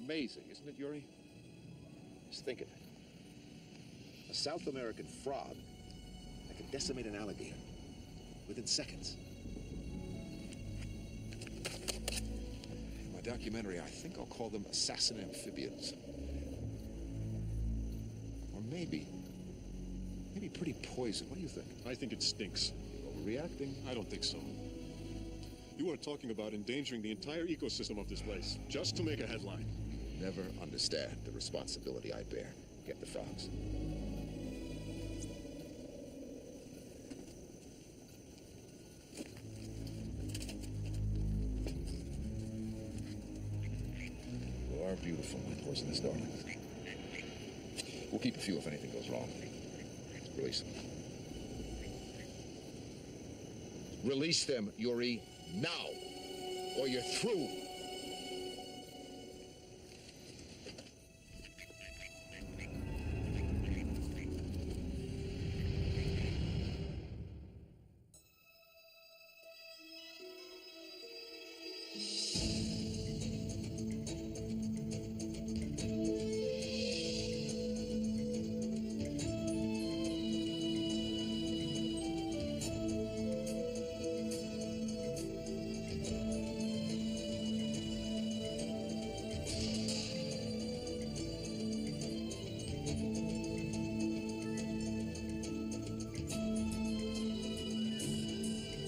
Amazing, isn't it, Yuri? Just think of it. A South American frog that can decimate an alligator within seconds. In my documentary, I think I'll call them assassin amphibians. Or maybe pretty poison. What do you think? I think it stinks. Overreacting? I don't think so. You are talking about endangering the entire ecosystem of this place, just to make a headline. Never understand the responsibility I bear. Get the frogs. You are beautiful, my poisonous darlings. We'll keep a few if anything goes wrong. Release them. Release them, Yuri, now, or you're through.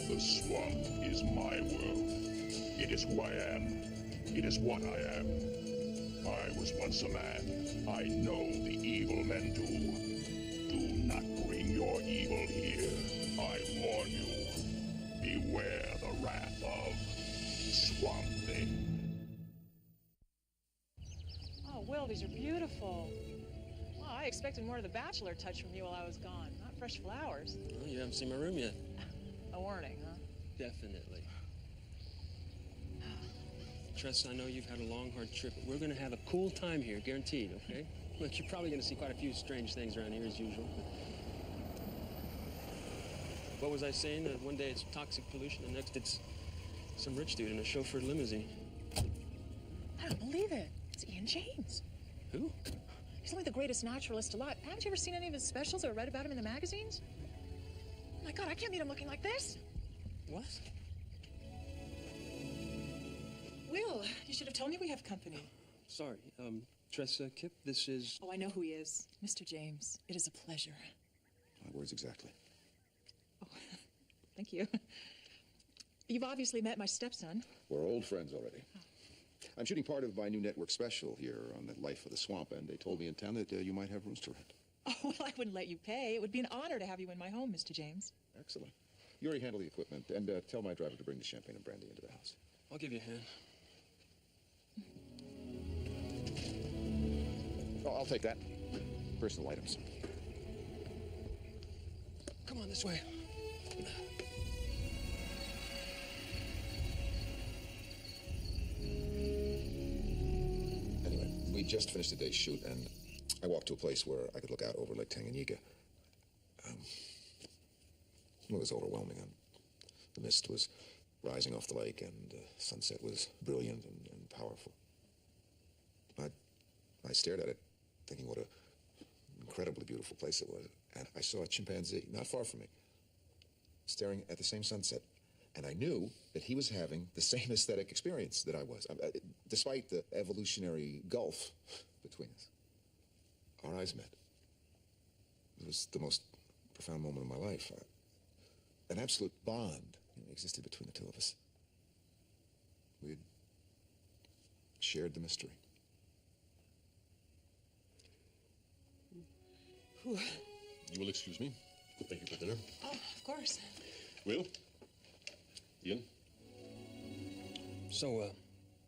The swamp is my world. It is who I am. It is what I am. I was once a man. I know the evil men do. Do not bring your evil here. I warn you. Beware the wrath of Swamp Thing. Oh, Will, these are beautiful. Wow, I expected more of the bachelor touch from you while I was gone. Not fresh flowers. Well, you haven't seen my room yet. A warning, huh? Definitely. Tress, I know you've had a long, hard trip, but we're going to have a cool time here, guaranteed, okay? Look, you're probably going to see quite a few strange things around here, as usual. What was I saying? One day it's toxic pollution, the next it's some rich dude in a chauffeured limousine. I don't believe it. It's Ian James. Who? He's only the greatest naturalist alive. Haven't you ever seen any of his specials or read about him in the magazines? Oh my God, I can't meet him looking like this. What? Will, you should have told me we have company. Sorry, Tress, Kip, this is... Oh, I know who he is. Mr. James, it is a pleasure. My words exactly. Oh, thank you. You've obviously met my stepson. We're old friends already. I'm shooting part of my new network special here on the life of the swamp, and they told me in town that you might have rooms to rent. Oh, well, I wouldn't let you pay. It would be an honor to have you in my home, Mr. James. Excellent. You already handle the equipment, and tell my driver to bring the champagne and brandy into the house. I'll give you a hand. Oh, I'll take that. Personal items. Come on, this way. Anyway, we just finished the day's shoot, and I walked to a place where I could look out over Lake Tanganyika. It was overwhelming. The mist was rising off the lake, and the sunset was brilliant and powerful. I stared at it, thinking what an incredibly beautiful place it was. And I saw a chimpanzee not far from me, staring at the same sunset. And I knew that he was having the same aesthetic experience that I was, despite the evolutionary gulf between us. Our eyes met. It was the most profound moment of my life. An absolute bond existed between the two of us. We had shared the mystery. Whew. You will excuse me. Thank you for dinner. Oh, of course. Will? Ian? So,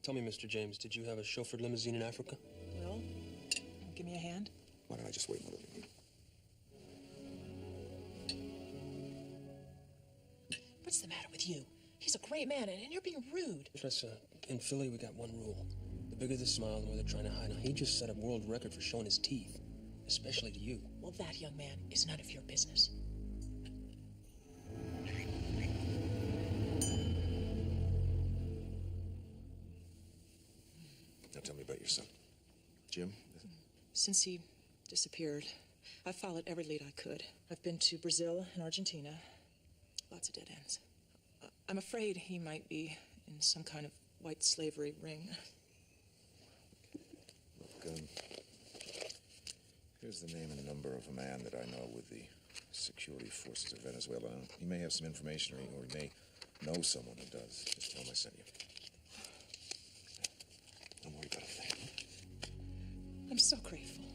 tell me, Mr. James, did you have a chauffeured limousine in Africa? Will, give me a hand. Why don't I just wait another minute? What's the matter with you? He's a great man, and you're being rude. Tress, in Philly, we got one rule. The bigger the smile, the more they're trying to hide. Now, he just set a world record for showing his teeth, especially to you. Well, that, young man, is none of your business. Now tell me about your son. Jim? Since he disappeared, I've followed every lead I could. I've been to Brazil and Argentina. Lots of dead ends. I'm afraid he might be in some kind of white slavery ring. Look, here's the name and number of a man that I know with the security forces of Venezuela. He may have some information, or he may know someone who does. Just tell him I sent you. Don't worry about a thing. I'm so grateful.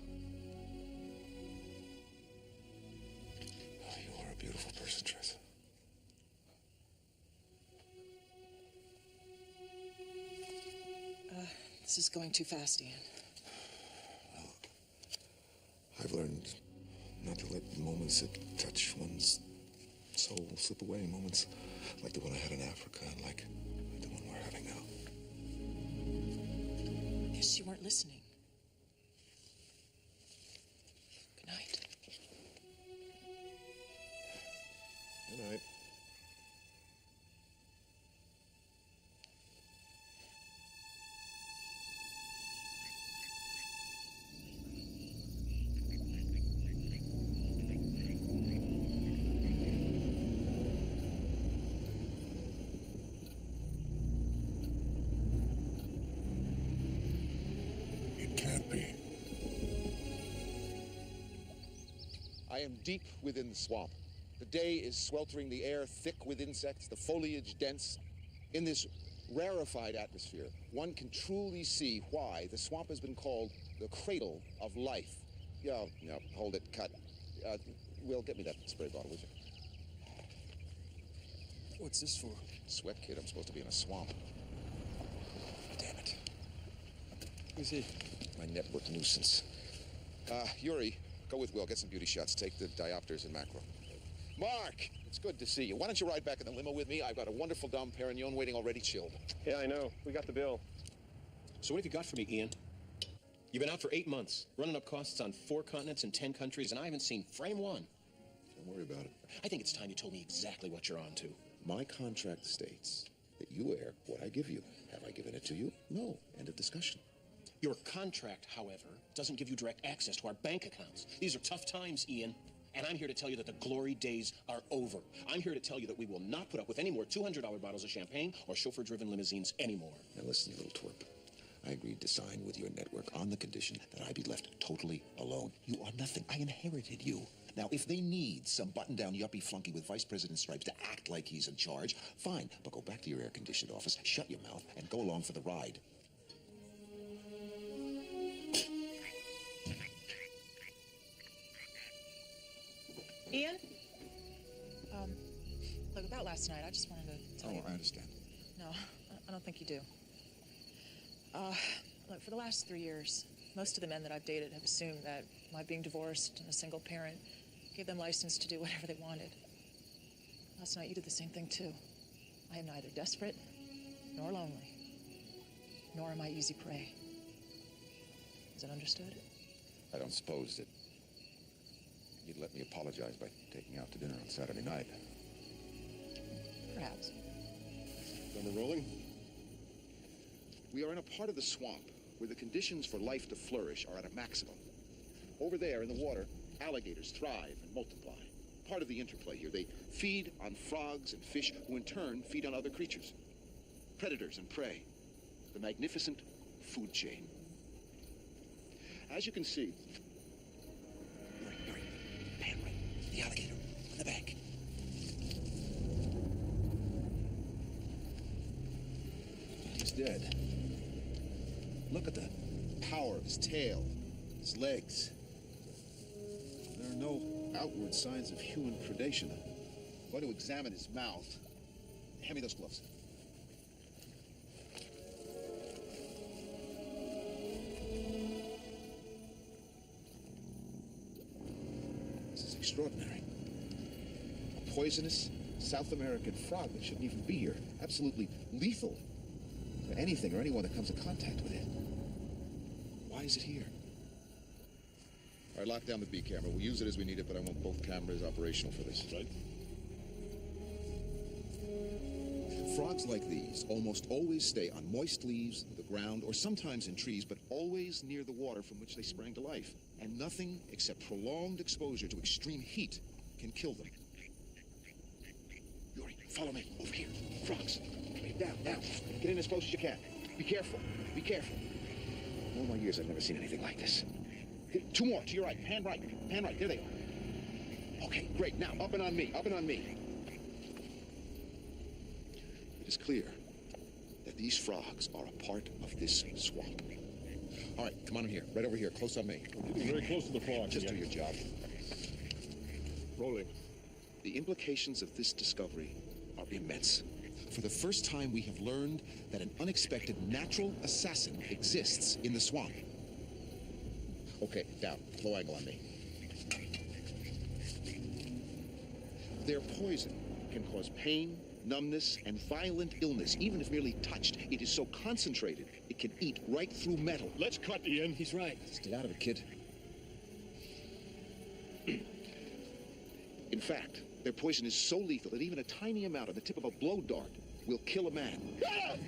Oh, you are a beautiful person, Tressa. This is going too fast, Ian. Well, I've learned not to let moments that touch one's soul slip away. Moments like the one I had in Africa and like the one we're having now. Yes, you weren't listening. Good night. Good night. It can't be. I am deep within the swamp. The day is sweltering, the air thick with insects, the foliage dense. In this rarefied atmosphere, one can truly see why the swamp has been called the cradle of life. Yeah, no, hold it, cut. Will, get me that spray bottle, would you? What's this for? Sweat, kid, I'm supposed to be in a swamp. Damn it. Who's he? My network nuisance. Yuri, go with Will, get some beauty shots, take the diopters and macro. Mark, it's good to see you. Why don't you ride back in the limo with me? I've got a wonderful Dom Perignon waiting already chilled. Yeah, I know. We got the bill. So what have you got for me, Ian? You've been out for 8 months, running up costs on 4 continents and 10 countries, and I haven't seen frame one. Don't worry about it. I think it's time you told me exactly what you're on to. My contract states that you air what I give you. Have I given it to you? No. End of discussion. Your contract, however, doesn't give you direct access to our bank accounts. These are tough times, Ian. And I'm here to tell you that the glory days are over. I'm here to tell you that we will not put up with any more $200 bottles of champagne or chauffeur-driven limousines anymore. Now listen, you little twerp. I agreed to sign with your network on the condition that I be left totally alone. You are nothing. I inherited you. Now, if they need some button-down yuppie flunky with vice president stripes to act like he's in charge, fine. But go back to your air-conditioned office, shut your mouth, and go along for the ride. Ian? Look, about last night, I just wanted to tell you. I understand. No, I don't think you do. Look, for the last 3 years, most of the men that I've dated have assumed that my being divorced and a single parent gave them license to do whatever they wanted. Last night, you did the same thing, too. I am neither desperate nor lonely, nor am I easy prey. Is it understood? I don't suppose that you'd let me apologize by taking out to dinner on Saturday night. Perhaps. Then we're rolling? We are in a part of the swamp where the conditions for life to flourish are at a maximum. Over there in the water, alligators thrive and multiply. Part of the interplay here. They feed on frogs and fish who in turn feed on other creatures. Predators and prey. The magnificent food chain. As you can see... Yuri, pan right. The alligator in the back. He's dead. Look at the power of his tail, his legs. There are no outward signs of human predation. I'm going to examine his mouth. Hand me those gloves. This is extraordinary. A poisonous South American frog that shouldn't even be here. Absolutely lethal to anything or anyone that comes in contact with it. Why is it here? All right, lock down the B camera. We'll use it as we need it, but I want both cameras operational for this. Right. Frogs like these almost always stay on moist leaves, the ground, or sometimes in trees, but always near the water from which they sprang to life. And nothing except prolonged exposure to extreme heat can kill them. Yuri, follow me. Over here. Frogs. Down, now. Get in as close as you can. Be careful. Be careful. In all my years, I've never seen anything like this. Two more, to your right. Hand right. Hand right. There they are. Okay, great. Now, up and on me. Up and on me. It is clear that these frogs are a part of this swamp. All right, come on in here. Right over here. Close on me. Getting very close to the frogs. Just do your job. Rolling. The implications of this discovery are immense. For the first time, we have learned that an unexpected natural assassin exists in the swamp. Okay, down. Low angle on me. Their poison can cause pain, numbness, and violent illness, even if merely touched. It is so concentrated, it can eat right through metal. Let's cut, Ian. He's right. Stay out of it, kid. In fact, their poison is so lethal that even a tiny amount on the tip of a blow dart will kill a man. Let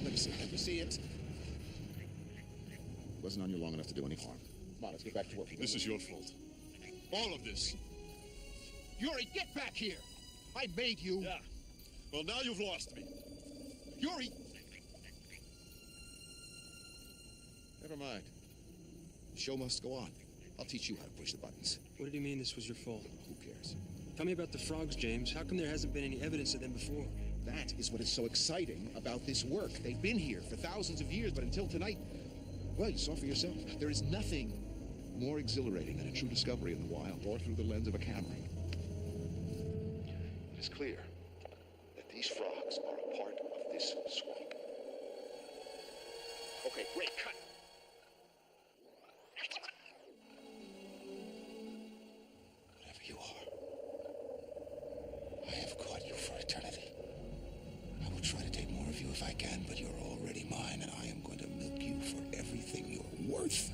me see. Let me see it. Wasn't on you long enough to do any harm. Come on, let's get back to work. This is your fault. All of this. Yuri, get back here! I made you. Yeah. Well, now you've lost me. Yuri! Never mind. The show must go on. I'll teach you how to push the buttons. What did you mean this was your fault? Who cares? Tell me about the frogs, James. How come there hasn't been any evidence of them before? That is what is so exciting about this work. They've been here for thousands of years, but until tonight, well, you saw for yourself. There is nothing more exhilarating than a true discovery in the wild or through the lens of a camera. It is clear that these frogs are a part of this swamp. Okay, great, cut. Whatever you are, I have caught you for eternity. I will try to take more of you if I can, but you're already mine, and I am going to milk you for everything you're worth.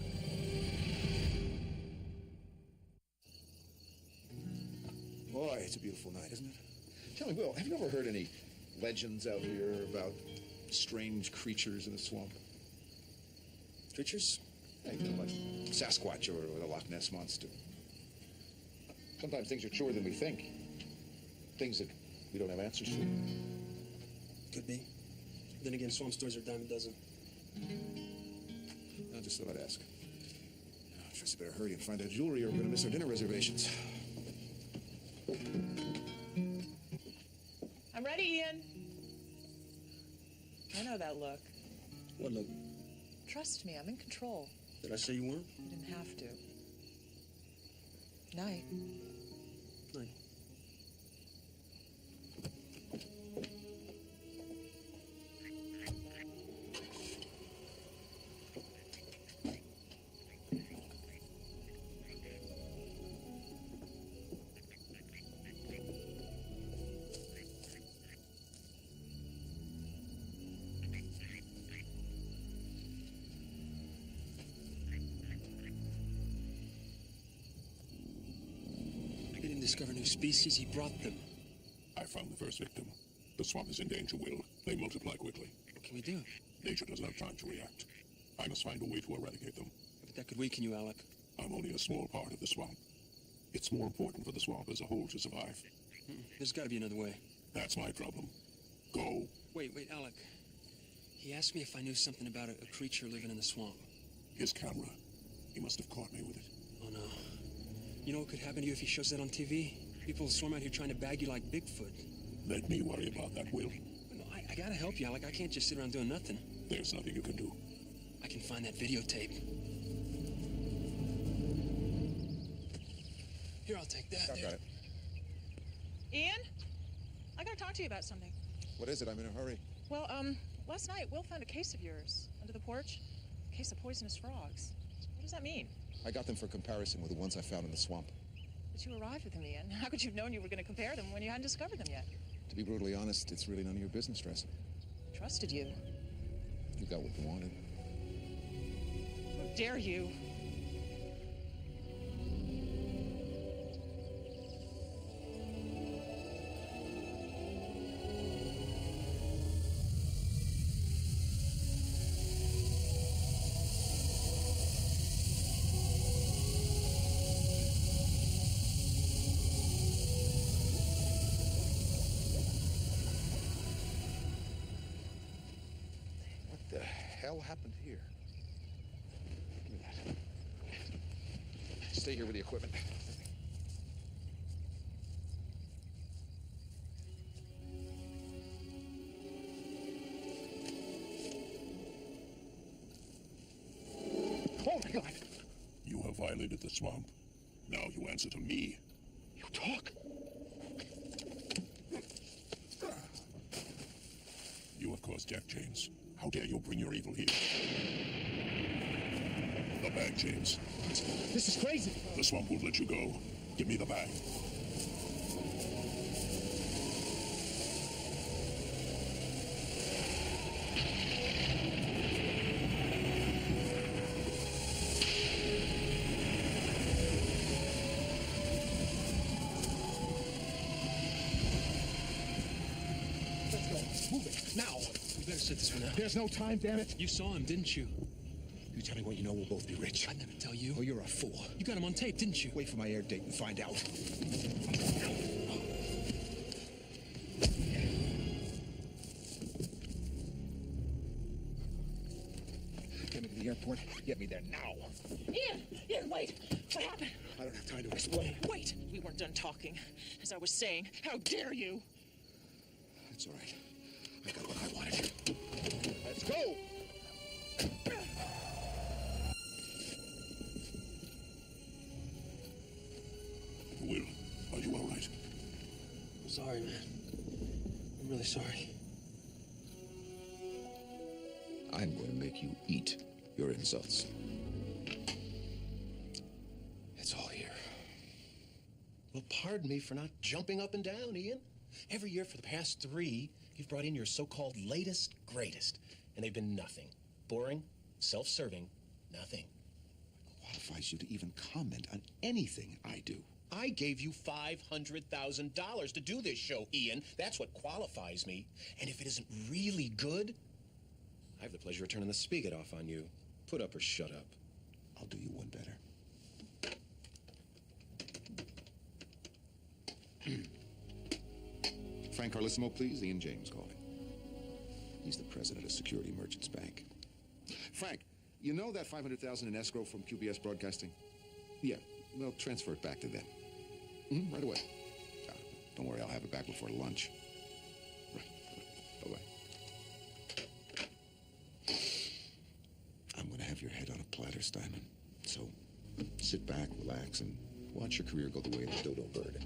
Boy, it's a beautiful night, isn't it? Tell me, Will, have you ever heard any legends out here about strange creatures in the swamp? Creatures? Hey, you know, like Sasquatch or the Loch Ness Monster. Sometimes things are truer than we think. Things that we don't have answers to. Could be. Then again, swamp stories are a dime a dozen. I just thought I'd ask. I guess I better hurry and find that jewelry or we're going to miss our dinner reservations. I'm ready, Ian. I know that look. What look? Trust me, I'm in control. Did I say you weren't? You didn't have to. Night. Night. He didn't discover new species, he brought them. I found the first victim. The swamp is in danger, Will. They multiply quickly. What can we do? Nature doesn't have time to react. I must find a way to eradicate them. But that could weaken you, Alec. I'm only a small part of the swamp. It's more important for the swamp as a whole to survive. There's got to be another way. That's my problem. Go. Wait, Alec. He asked me if I knew something about a creature living in the swamp. His camera. He must have caught me with it. Oh, no. You know what could happen to you if he shows that on TV? People will swarm out here trying to bag you like Bigfoot. Let me worry about that, Will. No, I gotta help you, Alec. I can't just sit around doing nothing. There's nothing you can do. I can find that videotape. Here, I'll take that. I've got it. Ian? I gotta talk to you about something. What is it? I'm in a hurry. Well, last night, Will found a case of yours under the porch. A case of poisonous frogs. What does that mean? I got them for comparison with the ones I found in the swamp. But you arrived with them, Ian. How could you have known you were going to compare them when you hadn't discovered them yet? To be brutally honest, it's really none of your business, Dress. I trusted you. You got what you wanted. How dare you? the hell happened here? Give me that. Stay here with the equipment. Oh my God! You have violated the swamp. Now you answer to me. You talk? You have caused death chains. How dare you bring your evil here? The bag chains. This is crazy. The swamp won't let you go. Give me the bag. Let's go. Move it. Now. You better sit this one out. There's no time, damn it. You saw him, didn't you? You tell me what you know, we'll both be rich. I'd never tell you. Oh, you're a fool. You got him on tape, didn't you? Wait for my air date and find out. Get me to the airport. Get me there now. Ian, wait. What happened? I don't have time to explain. Wait, we weren't done talking. As I was saying, how dare you? It's all right. I got what I wanted. Let's go! Will, are you all right? I'm sorry, man. I'm really sorry. I'm going to make you eat your insults. It's all here. Well, pardon me for not jumping up and down, Ian. Every year for the past 3, you've brought in your so-called latest, greatest, and they've been nothing. Boring, self-serving, nothing. What qualifies you to even comment on anything I do? I gave you $500,000 to do this show, Ian. That's what qualifies me. And if it isn't really good, I have the pleasure of turning the spigot off on you. Put up or shut up. I'll do you one better. Frank Carlissimo, please. Ian James calling. He's the president of Security Merchants Bank. Frank, you know that $500,000 in escrow from QBS Broadcasting? Yeah, well, transfer it back to them. Right away. Don't worry, I'll have it back before lunch. Right. Bye-bye. I'm going to have your head on a platter, Steinman. So sit back, relax, and watch your career go the way of the dodo bird.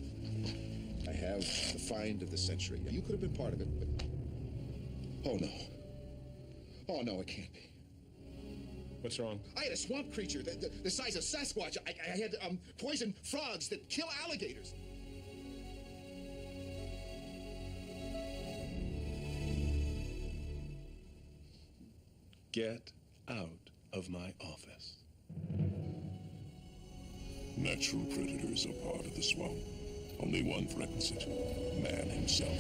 I have the find of the century. You could have been part of it, but... Oh, no. Oh, no, it can't be. What's wrong? I had a swamp creature the size of Sasquatch. I had poison frogs that kill alligators. Get out of my office. Natural predators are part of the swamp. Only one threatens it. Man himself.